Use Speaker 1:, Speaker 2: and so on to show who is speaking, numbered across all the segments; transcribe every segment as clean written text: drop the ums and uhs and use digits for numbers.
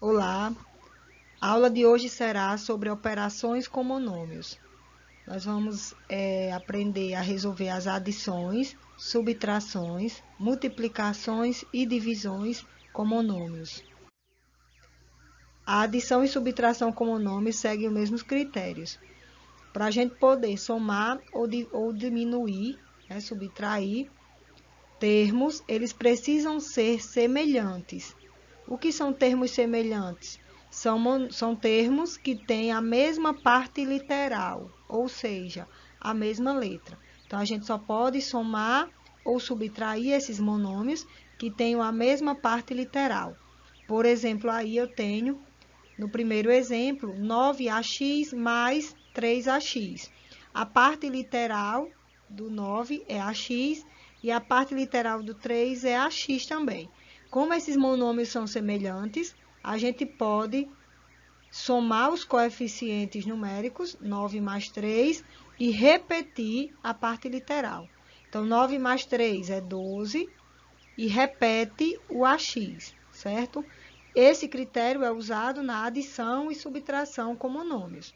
Speaker 1: Olá, a aula de hoje será sobre operações com monômios. Nós vamos aprender a resolver as adições, subtrações, multiplicações e divisões com monômios. A adição e subtração com monômios seguem os mesmos critérios. Para a gente poder somar ou diminuir, subtrair termos, eles precisam ser semelhantes. O que são termos semelhantes? São termos que têm a mesma parte literal, ou seja, a mesma letra. Então, a gente só pode somar ou subtrair esses monômios que tenham a mesma parte literal. Por exemplo, aí eu tenho, no primeiro exemplo, 9ax mais 3ax. A parte literal do 9 é ax e a parte literal do 3 é ax também. Como esses monômios são semelhantes, a gente pode somar os coeficientes numéricos, 9 mais 3, e repetir a parte literal. Então, 9 mais 3 é 12 e repete o ax, certo? Esse critério é usado na adição e subtração com monômios.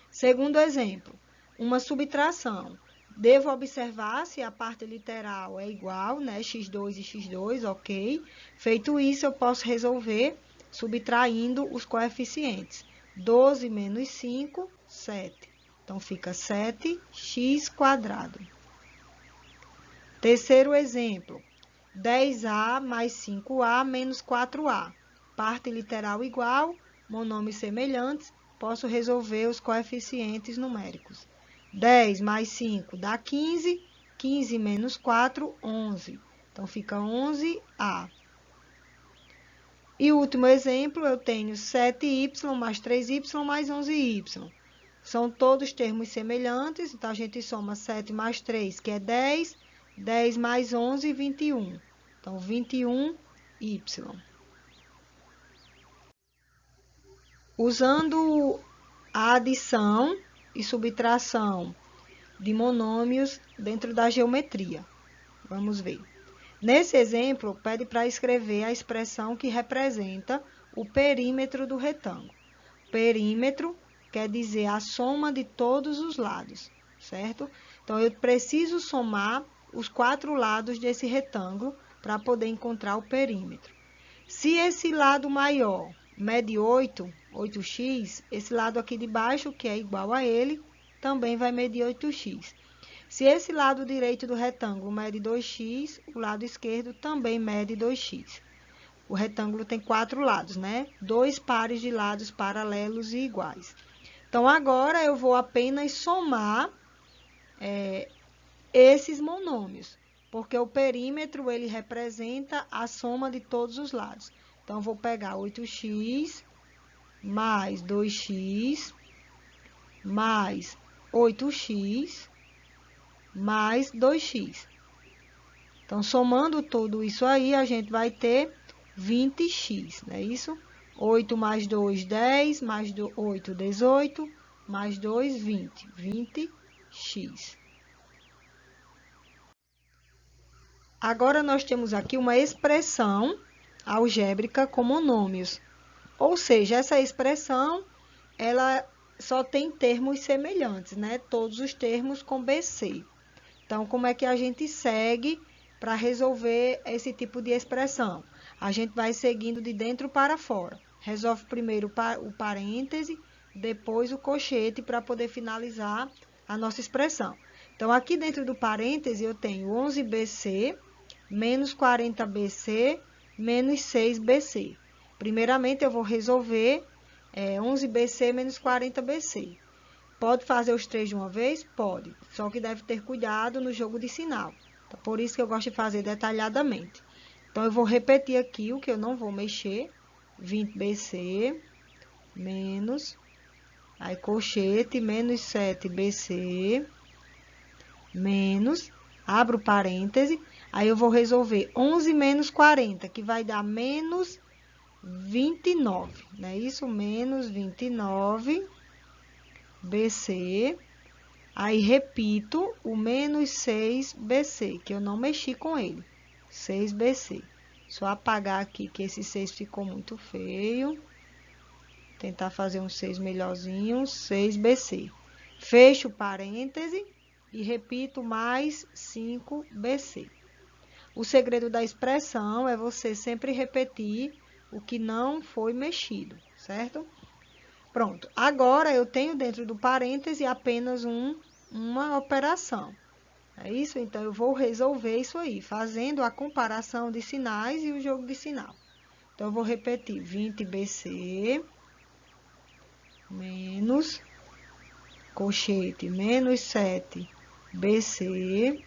Speaker 1: Segundo exemplo, uma subtração. Devo observar se a parte literal é igual, né? x2 e x2, ok. Feito isso, eu posso resolver subtraindo os coeficientes. 12 menos 5, 7. Então, fica 7x². Terceiro exemplo, 10a mais 5a menos 4a. Parte literal igual, monômios semelhantes, posso resolver os coeficientes numéricos. 10 mais 5 dá 15, 15 menos 4, 11. Então, fica 11a. E o último exemplo, eu tenho 7y mais 3y mais 11y. São todos termos semelhantes, então a gente soma 7 mais 3, que é 10, 10 mais 11, 21. Então, 21y. Usando a adição e subtração de monômios dentro da geometria. Vamos ver. Nesse exemplo, pede para escrever a expressão que representa o perímetro do retângulo. Perímetro quer dizer a soma de todos os lados, certo? Então, eu preciso somar os 4 lados desse retângulo para poder encontrar o perímetro. Se esse lado maior mede 8, 8x, esse lado aqui de baixo, que é igual a ele, também vai medir 8x. Se esse lado direito do retângulo mede 2x, o lado esquerdo também mede 2x. O retângulo tem 4 lados, né? 2 pares de lados paralelos e iguais. Então, agora eu vou apenas somar esses monômios, porque o perímetro ele representa a soma de todos os lados. Então, eu vou pegar 8x mais 2x mais 8x mais 2x. Então, somando tudo isso aí, a gente vai ter 20x, não é isso? 8 mais 2, 10, mais 8, 18, mais 2, 20. 20x. Agora, nós temos aqui uma expressão algébrica com monômios. Ou seja, essa expressão, ela só tem termos semelhantes, né? Todos os termos com BC. Então, como é que a gente segue para resolver esse tipo de expressão? A gente vai seguindo de dentro para fora. Resolve primeiro o parêntese, depois o colchete para poder finalizar a nossa expressão. Então, aqui dentro do parêntese eu tenho 11BC menos 40BC menos 6BC. Primeiramente, eu vou resolver 11BC menos 40BC. Pode fazer os 3 de uma vez? Pode. Só que deve ter cuidado no jogo de sinal. Então, por isso que eu gosto de fazer detalhadamente. Então, eu vou repetir aqui o que eu não vou mexer. 20BC menos, aí colchete, menos 7BC menos, abro parêntese, aí eu vou resolver 11 menos 40, que vai dar menos 29, não é isso? Menos 29 BC, aí repito o menos 6BC, que eu não mexi com ele, 6BC. Só apagar aqui que esse 6 ficou muito feio. Tentar fazer um 6 melhorzinho, 6BC. Fecho o parêntese e repito mais 5BC. O segredo da expressão é você sempre repetir o que não foi mexido, certo? Pronto. Agora, eu tenho dentro do parêntese apenas uma operação. É isso? Então, eu vou resolver isso aí, fazendo a comparação de sinais e o jogo de sinal. Então, eu vou repetir 20BC menos colchete menos 7BC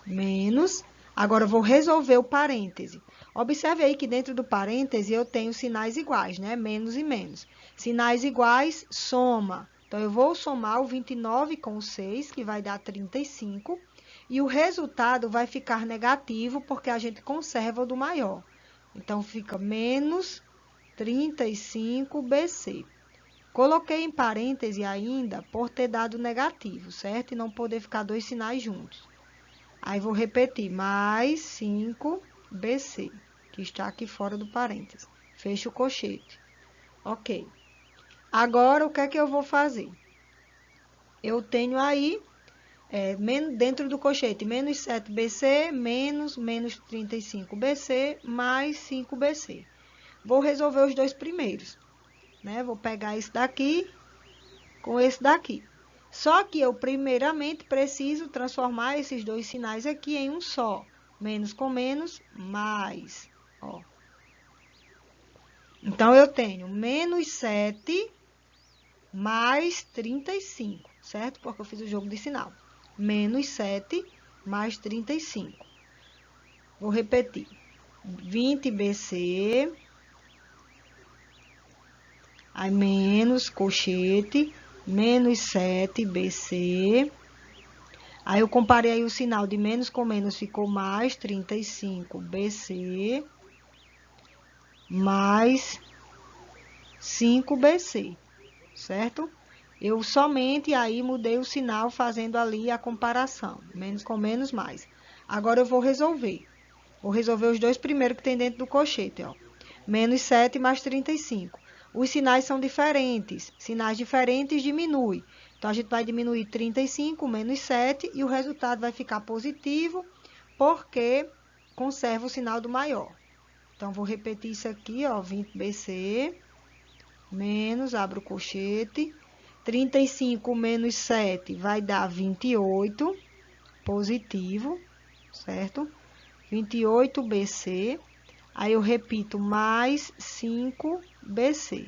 Speaker 1: menos... Agora, eu vou resolver o parêntese. Observe aí que dentro do parêntese eu tenho sinais iguais, né? Menos e menos. Sinais iguais, soma. Então, eu vou somar o 29 com o 6, que vai dar 35. E o resultado vai ficar negativo, porque a gente conserva o do maior. Então, fica menos 35BC. Coloquei em parêntese ainda por ter dado negativo, certo? E não poder ficar dois sinais juntos. Aí, vou repetir, mais 5BC, que está aqui fora do parêntese. Fecho o colchete. Ok. Agora, o que é que eu vou fazer? Eu tenho aí, dentro do colchete, menos 7BC, menos 35BC, mais 5BC. Vou resolver os dois primeiros, né? Vou pegar esse daqui com esse daqui. Só que eu, primeiramente, preciso transformar esses dois sinais aqui em um só. Menos com menos, mais. Ó. Então, eu tenho menos 7 mais 35, certo? Porque eu fiz o jogo de sinal. Menos 7 mais 35. Vou repetir. 20BC. Aí, menos colchete. Menos 7BC. Aí, eu comparei aí o sinal de menos com menos, ficou mais 35BC, mais 5BC, certo? Eu somente aí mudei o sinal fazendo ali a comparação, menos com menos, mais. Agora, eu vou resolver. Vou resolver os dois primeiros que tem dentro do colchete, ó. Menos 7 mais 35. Os sinais são diferentes. Sinais diferentes diminui. Então, a gente vai diminuir 35 menos 7 e o resultado vai ficar positivo porque conserva o sinal do maior. Então, vou repetir isso aqui, ó, 20BC menos, abro o colchete, 35 menos 7 vai dar 28, positivo, certo? 28BC. Aí, eu repito, mais 5BC.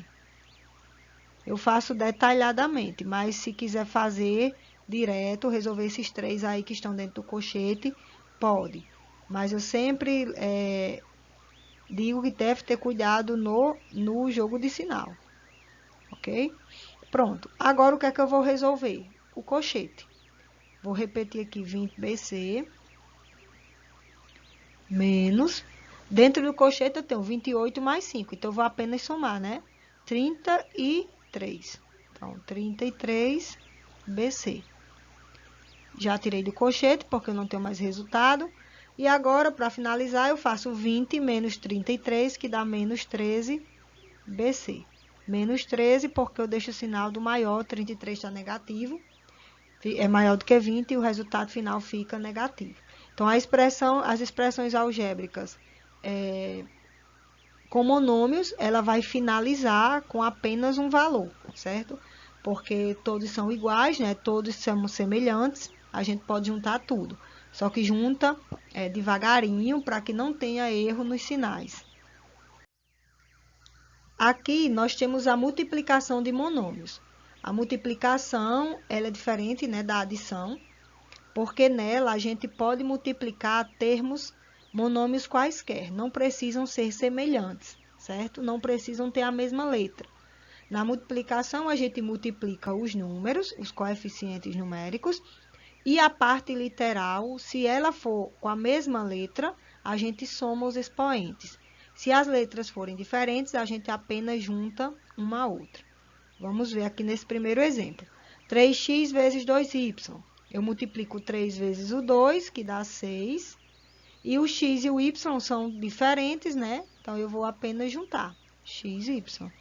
Speaker 1: Eu faço detalhadamente, mas se quiser fazer direto, resolver esses três aí que estão dentro do colchete, pode. Mas eu sempre digo que deve ter cuidado no jogo de sinal, ok? Pronto. Agora, o que é que eu vou resolver? O colchete. Vou repetir aqui 20BC menos... Dentro do colchete eu tenho 28 mais 5, então eu vou apenas somar, né? 33. Então, 33BC. Já tirei do colchete, porque eu não tenho mais resultado. E agora, para finalizar, eu faço 20 menos 33, que dá menos 13BC. Menos 13, porque eu deixo o sinal do maior, 33 está negativo. É maior do que 20 e o resultado final fica negativo. Então, as expressões algébricas com monômios, ela vai finalizar com apenas um valor, certo? Porque todos são iguais, né? Todos são semelhantes, a gente pode juntar tudo. Só que junta devagarinho para que não tenha erro nos sinais. Aqui nós temos a multiplicação de monômios. A multiplicação, ela é diferente, né, da adição, porque nela a gente pode multiplicar termos monômios quaisquer, não precisam ser semelhantes, certo? Não precisam ter a mesma letra. Na multiplicação, a gente multiplica os números, os coeficientes numéricos, e a parte literal, se ela for com a mesma letra, a gente soma os expoentes. Se as letras forem diferentes, a gente apenas junta uma a outra. Vamos ver aqui nesse primeiro exemplo. 3x vezes 2y. Eu multiplico 3 vezes o 2, que dá 6. E o x e o y são diferentes, né? Então, eu vou apenas juntar x e y.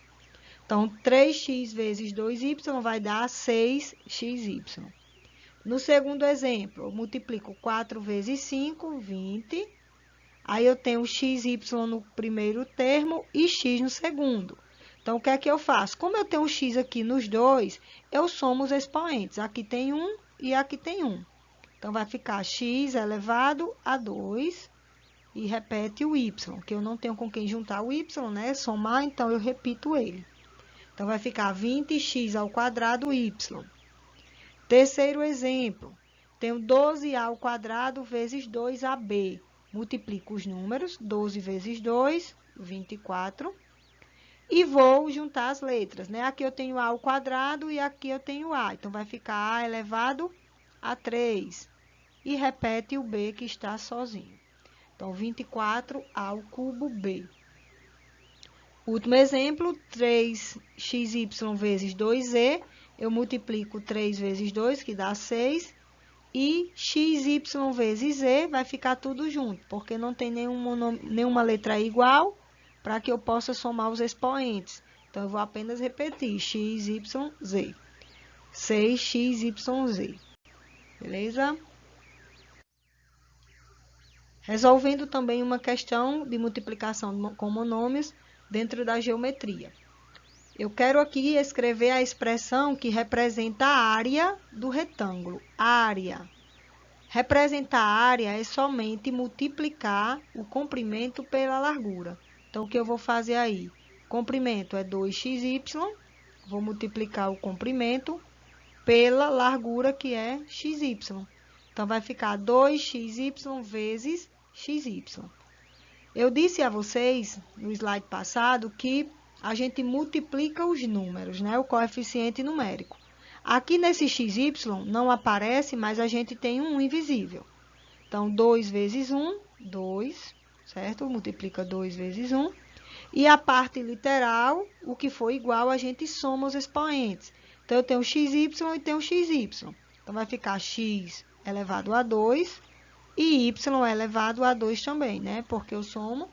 Speaker 1: Então, 3x vezes 2y vai dar 6xy. No segundo exemplo, eu multiplico 4 vezes 5, 20. Aí, eu tenho xy no primeiro termo e x no segundo. Então, o que é que eu faço? Como eu tenho um x aqui nos dois, eu somo os expoentes. Aqui tem 1 e aqui tem 1. Então, vai ficar x elevado a 2 e repete o y, que eu não tenho com quem juntar o y, né? Somar, então eu repito ele. Então, vai ficar 20x ao quadrado y. Terceiro exemplo, tenho 12a ao quadrado vezes 2ab. Multiplico os números, 12 vezes 2, 24. E vou juntar as letras, né? Aqui eu tenho a ao quadrado e aqui eu tenho a. Então, vai ficar a elevado a 3. E repete o b que está sozinho. Então, 24 ao cubo b. Último exemplo, 3xy vezes 2e. Eu multiplico 3 vezes 2, que dá 6. E xy vezes z vai ficar tudo junto, porque não tem nenhuma letra igual para que eu possa somar os expoentes. Então, eu vou apenas repetir xyz. 6xyz. Beleza? Resolvendo também uma questão de multiplicação com monômios dentro da geometria. Eu quero aqui escrever a expressão que representa a área do retângulo. Área. Representar a área é somente multiplicar o comprimento pela largura. Então, o que eu vou fazer aí? Comprimento é 2xy, vou multiplicar o comprimento pela largura, que é xy. Então, vai ficar 2xy vezes xy. Eu disse a vocês, no slide passado, que a gente multiplica os números, né? O coeficiente numérico. Aqui nesse xy não aparece, mas a gente tem um invisível. Então, 2 vezes 1, 2, certo? Multiplica 2 vezes 1. E a parte literal, o que for igual, a gente soma os expoentes. Então, eu tenho xy e tenho xy. Então, vai ficar x elevado a 2 e y elevado a 2 também, né? Porque eu somo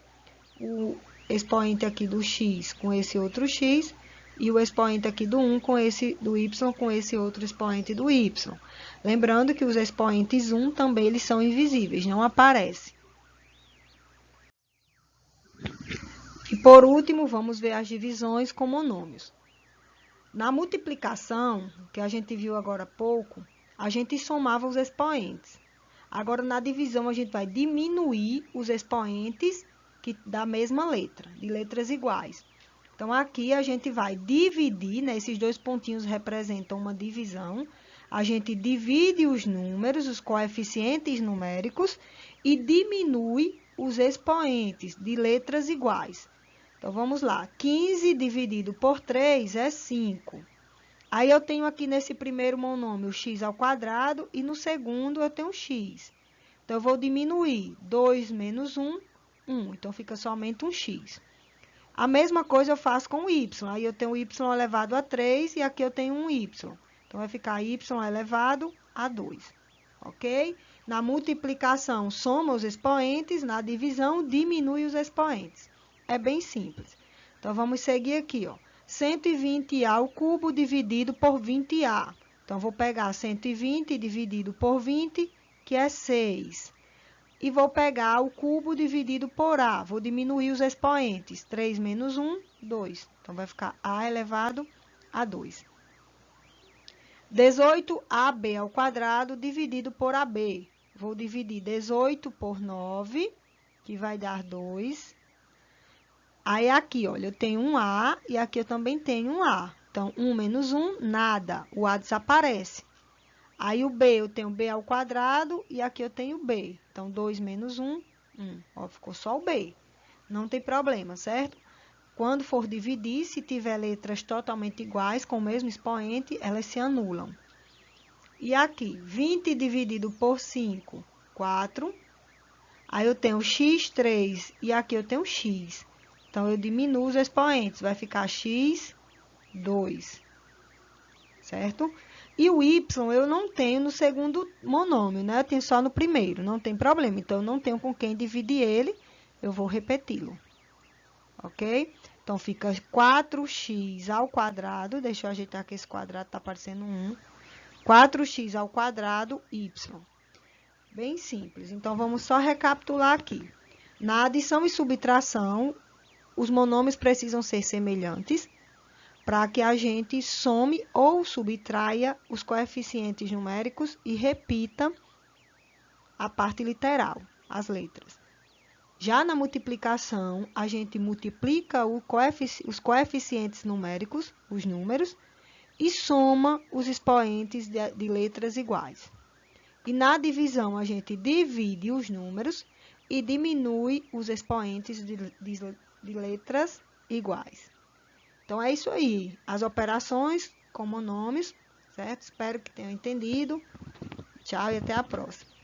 Speaker 1: o expoente aqui do x com esse outro x e o expoente aqui do 1 com esse do y com esse outro expoente do y. Lembrando que os expoentes 1 também eles são invisíveis, não aparecem. E por último, vamos ver as divisões com monômios. Na multiplicação, que a gente viu agora há pouco, a gente somava os expoentes. Agora, na divisão, a gente vai diminuir os expoentes da mesma letra, de letras iguais. Então, aqui a gente vai dividir, né? Esses dois pontinhos representam uma divisão. A gente divide os números, os coeficientes numéricos, e diminui os expoentes de letras iguais. Então, vamos lá. 15 dividido por 3 é 5. Aí, eu tenho aqui nesse primeiro monômio x ao quadrado e no segundo eu tenho x. Então, eu vou diminuir 2 menos 1, 1. Então, fica somente um x. A mesma coisa eu faço com o y. Aí, eu tenho y elevado a 3 e aqui eu tenho um y. Então, vai ficar y elevado a 2. Ok? Na multiplicação, soma os expoentes. Na divisão, diminui os expoentes. É bem simples. Então, vamos seguir aqui, ó. 120a ao cubo dividido por 20a. Então, vou pegar 120 dividido por 20, que é 6. E vou pegar o cubo dividido por a. Vou diminuir os expoentes. 3 menos 1, 2. Então, vai ficar a elevado a 2. 18ab ao quadrado dividido por ab. Vou dividir 18 por 9, que vai dar 2. Aí, aqui, olha, eu tenho um A e aqui eu também tenho um A. Então, 1 menos 1, nada. O A desaparece. Aí, o B, eu tenho B ao quadrado e aqui eu tenho B. Então, 2 menos 1, 1. Ó, ficou só o B. Não tem problema, certo? Quando for dividir, se tiver letras totalmente iguais, com o mesmo expoente, elas se anulam. E aqui, 20 dividido por 5, 4. Aí, eu tenho x3 e aqui eu tenho x. Então, eu diminuo os expoentes, vai ficar x, 2, certo? E o y eu não tenho no segundo monômio, né? Eu tenho só no primeiro, não tem problema. Então, eu não tenho com quem dividir ele, eu vou repeti-lo. Ok? Então, fica 4x ao quadrado. Deixa eu ajeitar que esse quadrado está parecendo 1. 4x ao quadrado, y. Bem simples. Então, vamos só recapitular aqui. Na adição e subtração, os monômios precisam ser semelhantes para que a gente some ou subtraia os coeficientes numéricos e repita a parte literal, as letras. Já na multiplicação, a gente multiplica os coeficientes numéricos, os números, e soma os expoentes de letras iguais. E na divisão, a gente divide os números e diminui os expoentes de letras iguais. Então, é isso aí. As operações com monômios, certo? Espero que tenham entendido. Tchau e até a próxima.